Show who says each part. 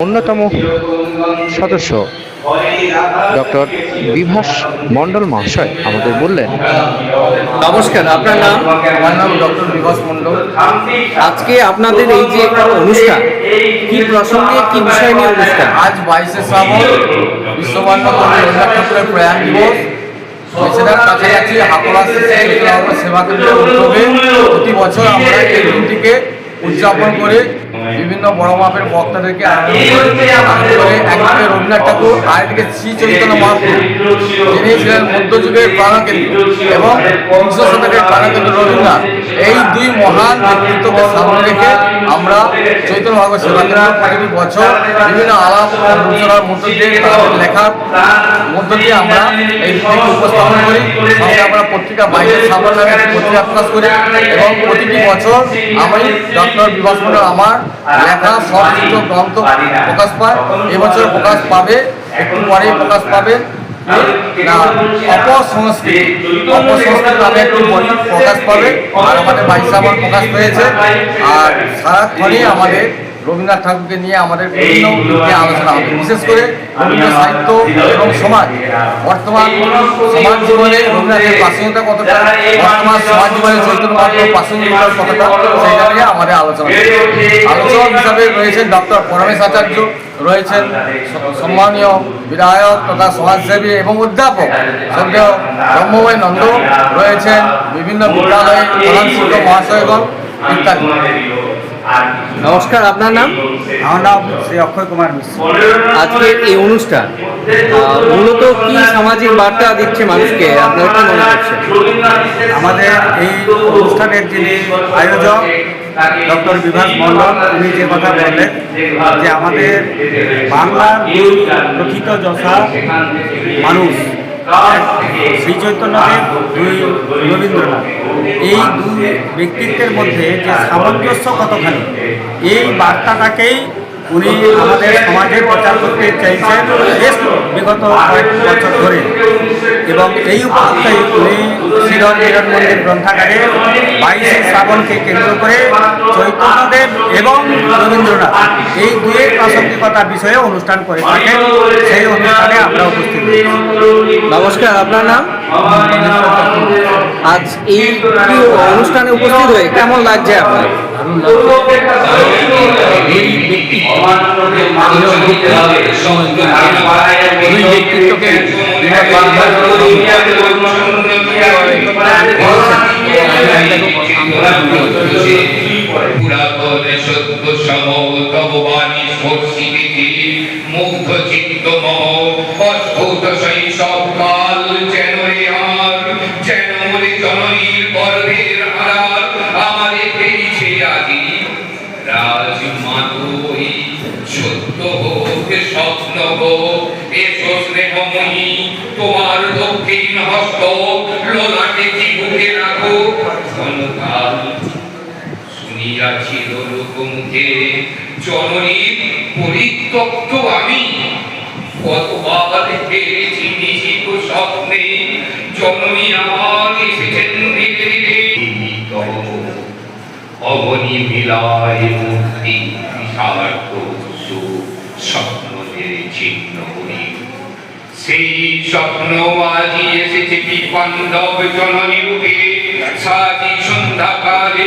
Speaker 1: অন্যতম সদস্য ডক্টর বিভাস মণ্ডল মহাশয় আমাদের বললেন।
Speaker 2: নমস্কার, আপনার নাম?
Speaker 3: আমার নাম ডক্টর বিভাস মণ্ডল।
Speaker 2: আজকে আপনাদের এই যে অনুষ্ঠান, কি প্রসঙ্গে, কি বিষয় নিয়ে অনুষ্ঠান?
Speaker 3: আজ 22শে শ্রাবণ, বিশ্ববর্ণ রবীন্দ্রনাথ ঠাকুরের প্রয়াণ দিবস। এছাড়া কাছাকাছি হাকোলা সেবা কেন্দ্রের উদ্যোগে প্রতি বছর আমরা এই দিনটিকে উদযাপন করে বিভিন্ন বড় মাপের বক্তাদেরকে আনন্দ করে একদিকে রবীন্দ্রনাথ ঠাকুর, আরেকদিকে শ্রী চৈতন্য মহাপ্রভু, যিনি ছিলেন মধ্যযুগের প্রাণকেন্দ্র এবং 300 শতকের প্রাণকেন্দ্র রবীন্দ্রনাথ। এই দুই মহান ব্যক্তিত্বকে সামনে রেখে আমরা চৈতন্য ভাগবত সেবা কেন্দ্র প্রতি বছর বিভিন্ন আলাপ আলোচনার মধ্য দিয়ে তাদের লেখার মধ্য দিয়ে আমরা এই দিনটিকে উপস্থাপন করি। সঙ্গে আমরা পত্রিকা 22শে শ্রাবণ নামে পত্রিকা প্রকাশ করি এবং প্রতিটি বছর আমি ডক্টর বিভাস মণ্ডল আমার লেখা সচিত্র গ্রন্থ প্রকাশ পায়। এবছর প্রকাশ পাবে, একটু পরেই প্রকাশ পাবে না অপসংস্কৃতি নামে একটি বই প্রকাশ পাবে। আর আমাদের 22 শ্রাবণ প্রকাশ পেয়েছে। আর সারাক্ষণই আমাদের রবীন্দ্রনাথ ঠাকুরকে নিয়ে আমাদের বিভিন্ন দিকে আলোচনা হবে, বিশেষ করে রবীন্দ্র সাহিত্য এবং সমাজ, বর্তমান সমাজ জীবনে রবীন্দ্রনাথের প্রাসঙ্গিকতা কতটা, বর্তমান সমাজ জীবনে চৈতন্য মহাপ্রভুর প্রাসঙ্গিকতা কতটা, সেইটা নিয়ে আমাদের আলোচনা। আলোচক হিসাবে রয়েছেন ডক্টর পরমেশ আচার্য, রয়েছেন সম্মানীয় বিধায়ক তথা সমাজসেবী এবং অধ্যাপক শ্রদ্ধেয় ব্রহ্মময় নন্দ, রয়েছেন বিভিন্ন বিদ্যালয়ের প্রধান শিক্ষক মহাশয়গণ ইত্যাদি।
Speaker 2: নমস্কার, আপনার নাম?
Speaker 3: আমার নাম শ্রী অক্ষয় কুমার মিশ্র।
Speaker 2: আজকে এই অনুষ্ঠান মূলত কি সামাজিক বার্তা দিচ্ছে মানুষকে, আপনার কি মনে হচ্ছে?
Speaker 3: আমাদের এই অনুষ্ঠানের যিনি আয়োজক ডক্টর বিভাস মণ্ডল, উনি যে কথা বললেন যে আমাদের বাংলার প্রকৃত যশা মানুষ শ্রী চৈতন্যদেব, দুই রবীন্দ্রনাথ, এই দুই ব্যক্তিত্বের মধ্যে যে সামঞ্জস্য কতখানি, এই বার্তাটাকেই উনি আমাদের সমাজে প্রচার করতে চাইছেন বেশ বিগত কয়েক বছর ধরে। এবং এই উপলক্ষে উনি শ্রীধর মিলন মন্দির গ্রন্থাগারে 22শে শ্রাবণকে কেন্দ্র করে চৈতন্যদেব এবং রবীন্দ্রনাথ এই দুয়ের প্রাসঙ্গিকতা বিষয়ে অনুষ্ঠান করে থাকেন। সেই অনুষ্ঠানে আমরা উপস্থিত।
Speaker 2: নমস্কার, আপনার নাম? আজ এই অনুষ্ঠানে উপস্থিত হয়ে কেমন লাগছে আপনার?
Speaker 4: মুগ্ধ চিত্ত অদ্ভুত শৈশব কাল যেন রে আমার, যেন রে জননীর গর্ভের আড়াল আমারে পেয়েছে আজি। রাজ মাধবী সত্য হোক স্বপ্ন হোক, এসো স্নেহময়ী তোমার দক্ষিণ হস্ত লোলাটে বুকে রাখো ঘনকাল। শুনিয়াছিল লোকমুখে জননীর পরিত্যক্ত আমি, কতবার পেয়েছি নিশিত স্বপ্নে জননী আমার এসেছেন ধীরে ধীরে। অবনী মিলায় মূর্তি বিষার্থ স্বপ্নের চিহ্ন করি, সেই স্বপ্ন আজি এসেছে বিপন্দব জননী রূপে সাজি সন্ধ্যাকালে।